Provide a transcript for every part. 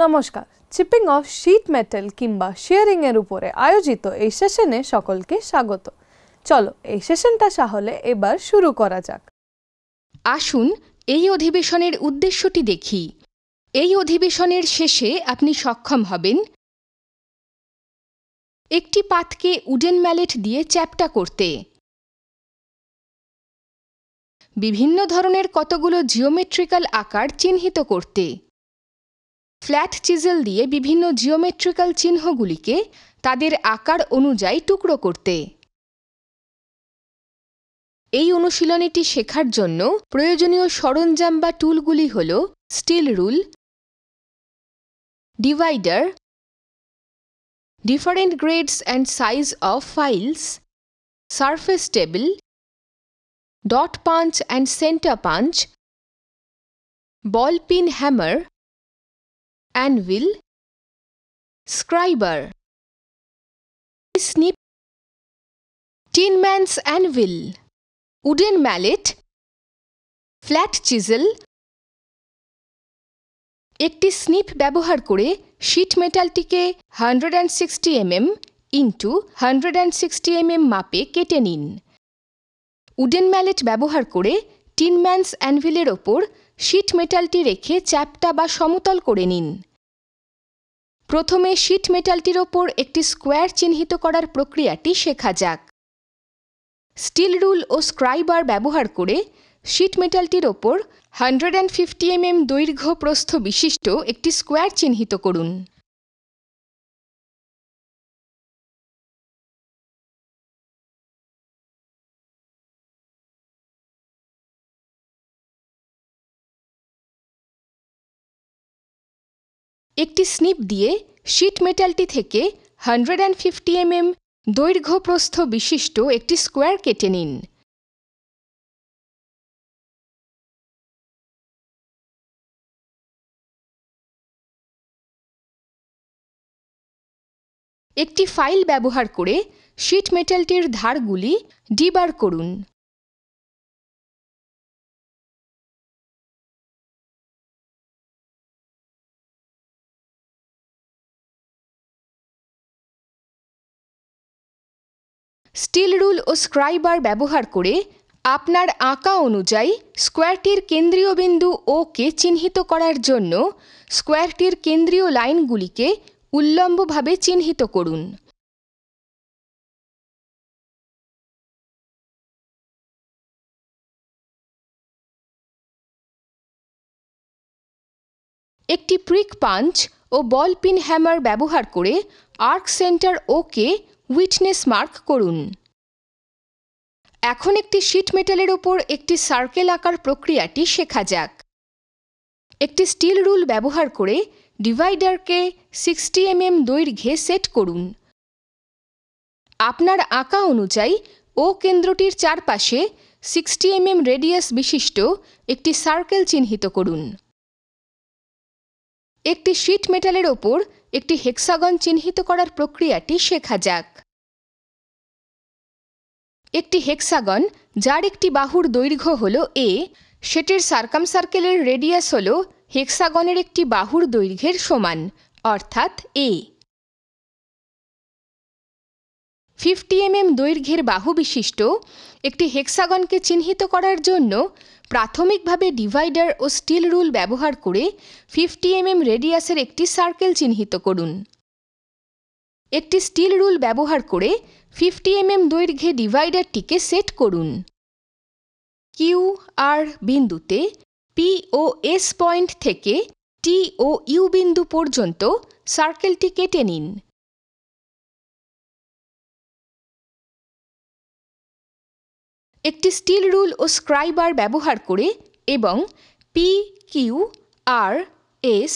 নমস্কার, chipping of sheet metal কিংবা sharing এর উপরে আয়োজিত এই সেশনে সকলকে স্বাগত। চলো এই সেশনটা তাহলে এবার শুরু করা যাক। আসুন এই অধিবেশনের উদ্দেশ্যটি দেখি। এই অধিবেশনের শেষে আপনি সক্ষম হবেন একটি পাতকে উডেন ম্যালেট দিয়ে চ্যাপ্টা করতে, বিভিন্ন ধরনের কতগুলো জিওমেট্রিক্যাল আকার চিহ্নিত করতে, ফ্ল্যাট চিজেল দিয়ে বিভিন্ন জিওমেট্রিক্যাল চিহ্নগুলিকে তাদের আকার অনুযায়ী টুকরো করতে। এই অনুশীলনীটি শেখার জন্য প্রয়োজনীয় সরঞ্জাম বা টুলগুলি হল steel rule, divider, different grades and size of files, surface table, dot punch and center punch, ball peen hammer, anvil, scriber, snip, tin man's anvil, wooden mallet, flat chisel। একটি স্নিপ ব্যবহার করে শীট মেটালটিকে 160 mm ইন্টু 160 mm মাপে কেটে নিন। Wooden mallet ব্যবহার করে tin man's অ্যানভিলের ওপর sheet মেটালটি রেখে চ্যাপ্টা বা সমতল করে নিন। প্রথমে শীট মেটালটির ওপর একটি স্কোয়ার চিহ্নিত করার প্রক্রিয়াটি শেখা যাক। স্টিল রুল ও স্ক্রাইবার ব্যবহার করে শীট মেটালটির ওপর 150 mm দৈর্ঘ্য প্রস্থ বিশিষ্ট একটি স্কোয়ার চিহ্নিত করুন। একটি স্নিপ দিয়ে শীট মেটালটি থেকে 150 mm দৈর্ঘ্য প্রস্থ বিশিষ্ট একটি স্কোয়ার কেটে নিন। একটি ফাইল ব্যবহার করে শীট মেটালটির ধারগুলি ডিবার করুন। স্টিল রুল ও স্ক্রাইবার ব্যবহার করে আপনার আঁকা অনুযায়ী স্কোয়ারটির কেন্দ্রীয় বিন্দু ও কে চিহ্নিত করার জন্য স্কোয়ারটির কেন্দ্রীয় লাইনগুলিকে উল্লম্বভাবে চিহ্নিত করুন। একটি প্রিক পাঞ্চ ও বল পিন হ্যামার ব্যবহার করে আর্ক সেন্টার ও কে উইটনেস মার্ক করুন। এখন একটি শীট মেটালের ওপর একটি সার্কেল আঁকার প্রক্রিয়াটি শেখা যাক। একটি স্টিল রুল ব্যবহার করে ডিভাইডারকে 60 mm দৈর্ঘ্যে সেট করুন। আপনার আঁকা অনুযায়ী ও কেন্দ্রটির চারপাশে 60 mm রেডিয়াস বিশিষ্ট একটি সার্কেল চিহ্নিত করুন। একটি শীট মেটালের ওপর একটি হেক্সাগন চিহ্নিত করার প্রক্রিয়াটি শেখা যাক। একটি হেক্সাগন যার একটি বাহুর দৈর্ঘ্য হল a, সেটির সার্কামসার্কেলের রেডিয়াস হল হেক্সাগনের একটি বাহুর দৈর্ঘ্যের সমান, অর্থাৎ a। 50 mm দৈর্ঘ্যের বাহু বিশিষ্ট একটি হেক্সাগনকে চিহ্নিত করার জন্য প্রাথমিকভাবে ডিভাইডার ও স্টিল রুল ব্যবহার করে 50 mm রেডিয়াসের একটি সার্কেল চিহ্নিত করুন। একটি স্টিল রুল ব্যবহার করে 50 mm দৈর্ঘ্যে ডিভাইডারটিকে সেট করুন। কিউ আর বিন্দুতে পি ও এস পয়েন্ট থেকে টি ও ইউ বিন্দু পর্যন্ত সার্কেলটি কেটে নিন। একটি স্টিল রুল ও স্ক্রাইবার ব্যবহার করে এবং P, Q, R, S,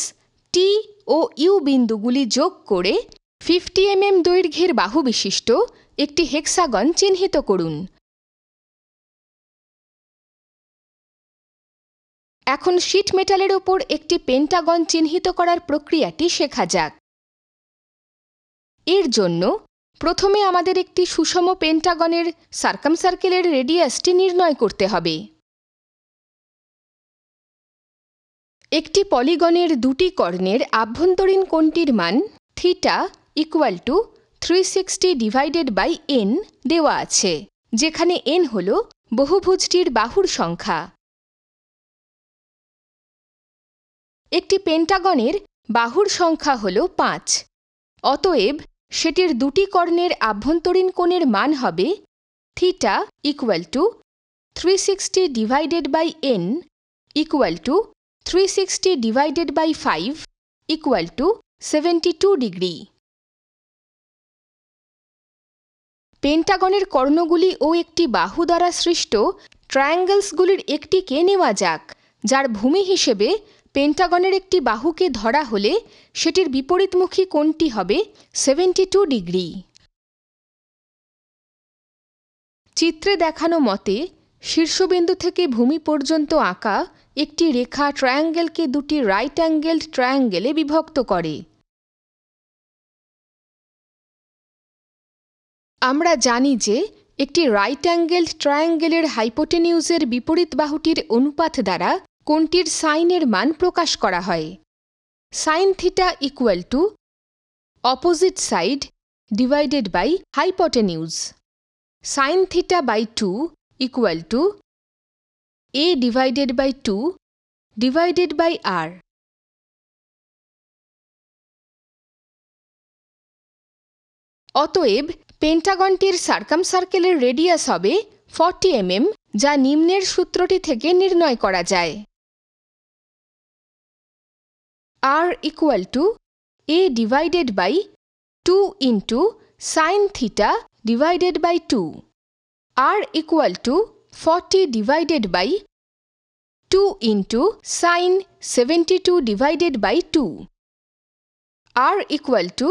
T ও ইউ বিন্দুগুলি যোগ করে 50 mm দৈর্ঘ্যের বাহু বিশিষ্ট একটি হেক্সাগন চিহ্নিত করুন। এখন শীট মেটালের ওপর একটি পেন্টাগন চিহ্নিত করার প্রক্রিয়াটি শেখা যাক। এর জন্য প্রথমে আমাদের একটি সুষম পেন্টাগনের সার্কামসার্কেলের রেডিয়াসটি নির্ণয় করতে হবে। একটি পলিগনের দুটি কর্ণের আভ্যন্তরীণ কোণটির মান থিটা ইকুয়াল টু 360/n দেওয়া আছে, যেখানে n হল বহুভুজটির বাহুর সংখ্যা। একটি পেন্টাগনের বাহুর সংখ্যা হল 5, অতএব সেটির দুটি কর্ণের আভ্যন্তরীণ কোণের মান হবে theta equal to 360/n equal to 360/5 equal to 72 degree. পেন্টাগনের কর্ণগুলি ও একটি বাহু দ্বারা সৃষ্ট ট্রায়াঙ্গেলসগুলির একটিকে নেওয়া যাক, যার ভূমি হিসেবে পেন্টাগনের একটি বাহুকে ধরা হলে সেটির বিপরীতমুখী কোণটি হবে 72 ডিগ্রি। চিত্রে দেখানো মতে শীর্ষবিন্দু থেকে ভূমি পর্যন্ত আঁকা একটি রেখা ট্রায়াঙ্গেলকে দুটি রাইট অ্যাঙ্গেলড ট্রায়াঙ্গেলে বিভক্ত করে। আমরা জানি যে একটি রাইট অ্যাঙ্গেলড ট্রায়াঙ্গেলের হাইপোটেনিউজের বিপরীত বাহুটির অনুপাত দ্বারা কোণটির সাইনের মান প্রকাশ করা হয়। Sine theta equal to opposite side divided by hypotenuse. Sine theta by 2 equal to a divided by 2 divided by r। অতএব পেন্টাগনটির সার্কামসার্কেলের রেডিয়াস হবে 40 mm, যা নিম্নের সূত্রটি থেকে নির্ণয় করা যায়। r equal to a divided by 2 into sine theta divided by 2। r equal to 40 divided by 2 into sine 72 divided by 2। r equal to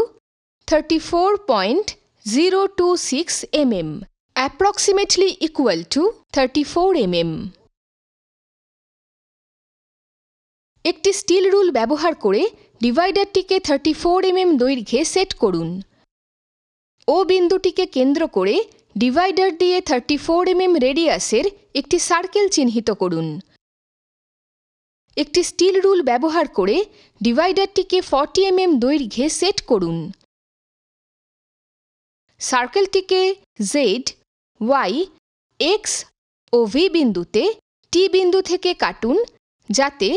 34.026 mm, approximately equal to 34 mm। একটি স্টিল রুল ব্যবহার করে ডিভাইডারটিকে 34 mm দৈর্ঘ্যে set করুন। ও বিন্দুটিকে কেন্দ্র করে divider দিয়ে 34 mm রেডিয়াসের একটি সার্কেল চিহ্নিত করুন। একটি স্টিল রুল ব্যবহার করে ডিভাইডারটিকে 40 mm দৈর্ঘ্যে সেট করুন। সার্কেলটিকে z, y, x ও v বিন্দুতে t বিন্দু থেকে কাটুন, যাতে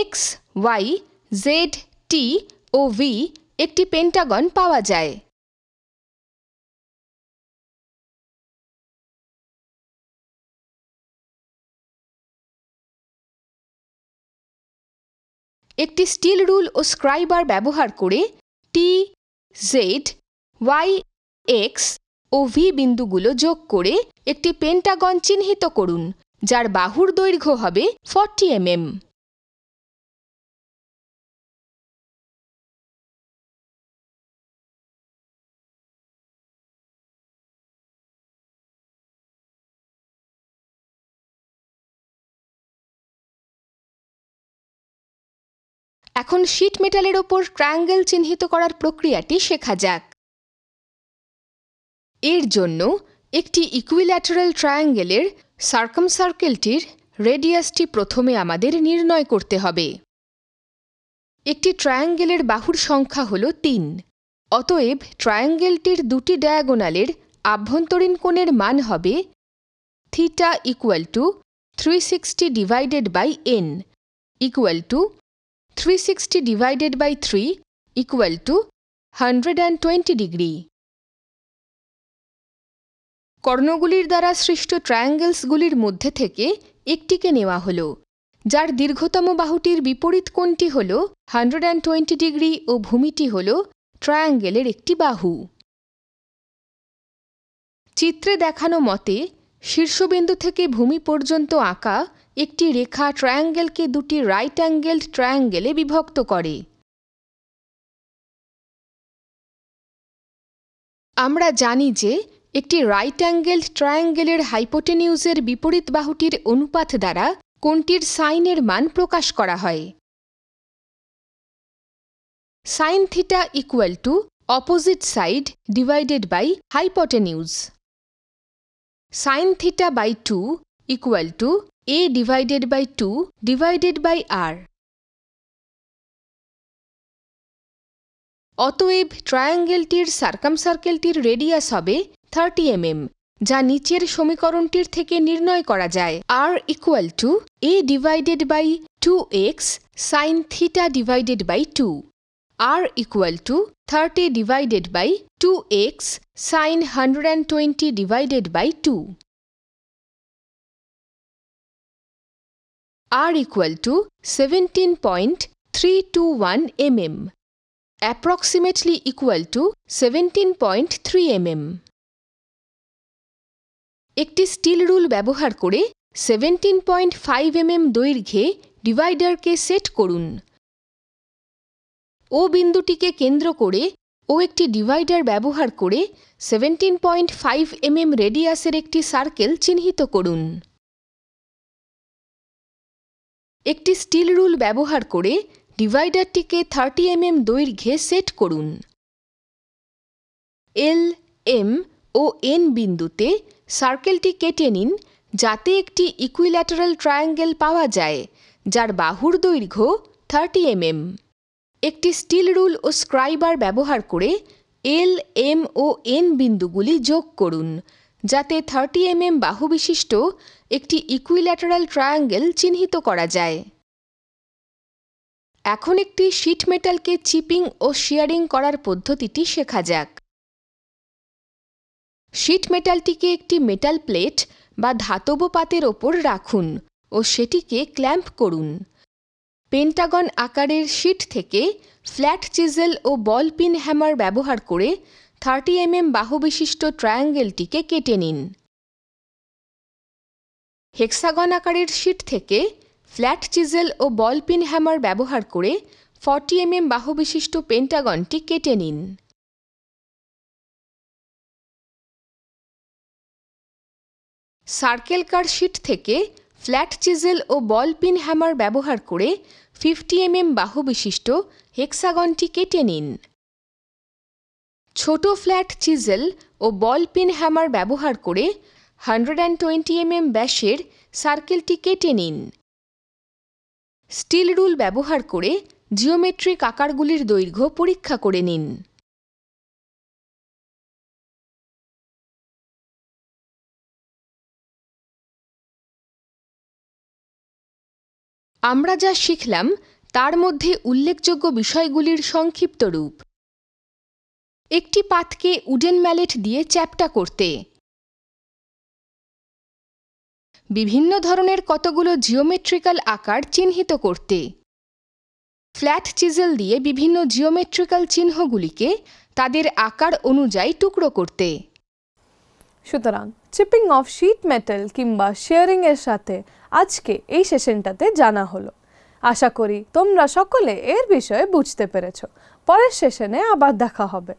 x, y, z, t ও v একটি পেন্টাগন পাওয়া যায়। একটি স্টিল রুল ও স্ক্রাইবার ব্যবহার করে t, z, y, x ও v বিন্দুগুলো যোগ করে একটি পেন্টাগন চিহ্নিত করুন, যার বাহুর দৈর্ঘ্য হবে 40 mm। এখন শীট মেটালের ওপর ট্রায়াঙ্গেল চিহ্নিত করার প্রক্রিয়াটি শেখা যাক। এর জন্য একটি ইকুইল্যাটারাল ট্রায়াঙ্গেলের সার্কামসার্কেলটির রেডিয়াসটি প্রথমে আমাদের নির্ণয় করতে হবে। একটি ট্রায়াঙ্গেলের বাহুর সংখ্যা হল 3, অতএব ট্রায়াঙ্গেলটির দুটি ডায়াগোনালের আভ্যন্তরীণ কোণের মান হবে theta equal to 360 divided by n equal to 360 divided by 3 equal to 120 degree. কর্ণগুলির দ্বারা সৃষ্ট ট্রায়াঙ্গেলসগুলির মধ্যে থেকে একটিকে নেওয়া হল, যার দীর্ঘতম বাহুটির বিপরীত কোণটি হল 120 ডিগ্রি ও ভূমিটি হল ট্রায়াঙ্গেলের একটি বাহু। চিত্রে দেখানো মতে শীর্ষবিন্দু থেকে ভূমি পর্যন্ত আঁকা একটি রেখা ট্রায়াঙ্গেলকে দুটি রাইট অ্যাঙ্গেলড ট্রায়াঙ্গেলে বিভক্ত করে। আমরা জানি যে একটি রাইট অ্যাঙ্গেলড ট্রায়াঙ্গেলের হাইপোটেনিউজের বিপরীত বাহুটির অনুপাত দ্বারা কোণটির সাইনের মান প্রকাশ করা হয়। Sine theta equal to opposite side divided by hypotenuse. Sine theta by 2 equal to a divided by 2 divided by r। অতএব ট্রায়াঙ্গেলটির সার্কামসার্কেলটির রেডিয়াস হবে 30 mm, যা নিচের সমীকরণটির থেকে নির্ণয় করা যায়। r equal to a divided by 2x sine theta divided by 2। r equal to 30 divided by 2x sine 120 divided by 2। r equal to 17.321 mm, approximately equal to 17.3 mm। একটি স্টিল রুল ব্যবহার করে 17.5 mm দৈর্ঘ্যে ডিভাইডারকে set করুন। ও বিন্দুটিকে কেন্দ্র করে ও একটি divider ব্যবহার করে 17.5 mm রেডিয়াসের একটি সার্কেল চিহ্নিত করুন। একটি স্টিল রুল ব্যবহার করে ডিভাইডারটিকে 30 mm দৈর্ঘ্যে সেট করুন। এল, এম ও এন বিন্দুতে সার্কেলটি কেটে নিন যাতে একটি ইকুইল্যাটারাল ট্রায়াঙ্গেল পাওয়া যায় যার বাহুর দৈর্ঘ্য 30 mm। একটি স্টিল রুল ও স্ক্রাইবার ব্যবহার করে এল, এম ও এন বিন্দুগুলি যোগ করুন যাতে 30 mm বাহু বিশিষ্ট একটি ইকুইল্যাটারাল ট্রায়াঙ্গেল চিহ্নিত করা যায়। এখন একটি শীট মেটালকে চিপিং ও শিয়ারিং করার পদ্ধতিটি শেখা যাক। শীট মেটালটিকে একটি মেটাল প্লেট বা ধাতব পাতের ওপর রাখুন ও সেটিকে ক্ল্যাম্প করুন। পেন্টাগন আকারের শীট থেকে ফ্ল্যাট চিজেল ও বল পিন হ্যামার ব্যবহার করে 30 mm বাহু বিশিষ্ট ট্রায়াঙ্গেলটিকে কেটে নিন। হেক্সাগন আকারের শীট থেকে ফ্ল্যাট চিজেল ও বল পিন হ্যামার ব্যবহার করে 40 mm বাহু বিশিষ্ট পেন্টাগনটি কেটে নিন। সার্কেলকার শীট থেকে ফ্ল্যাট চিজেল ও বল পিন হ্যামার ব্যবহার করে 50 mm বাহু বিশিষ্ট হেক্সাগনটি কেটে নিন। ছোট ফ্ল্যাট চিজেল ও বল পিন হ্যামার ব্যবহার করে 120 mm ব্যাসের সার্কেলটি কেটে নিন। স্টিল রুল ব্যবহার করে জিওমেট্রিক আকারগুলির দৈর্ঘ্য পরীক্ষা করে নিন। আমরা যা শিখলাম তার মধ্যে উল্লেখযোগ্য বিষয়গুলির সংক্ষিপ্ত রূপ: একটি পাতকে উডেন ম্যালেট দিয়ে চ্যাপ্টা করতে, বিভিন্ন ধরনের কতগুলো জিওমেট্রিক্যাল আকার চিহ্নিত করতে, ফ্ল্যাট চিজেল দিয়ে বিভিন্ন জিওমেট্রিক্যাল চিহ্নগুলিকে তাদের আকার অনুযায়ী টুকরো করতে। সুতরাং চিপিং অফ শীট মেটাল কিংবা শেয়ারিং এর সাথে আজকে এই সেশনটাতে জানা হলো। আশা করি তোমরা সকলে এর বিষয়ে বুঝতে পেরেছো। পরের সেশনে আবার দেখা হবে।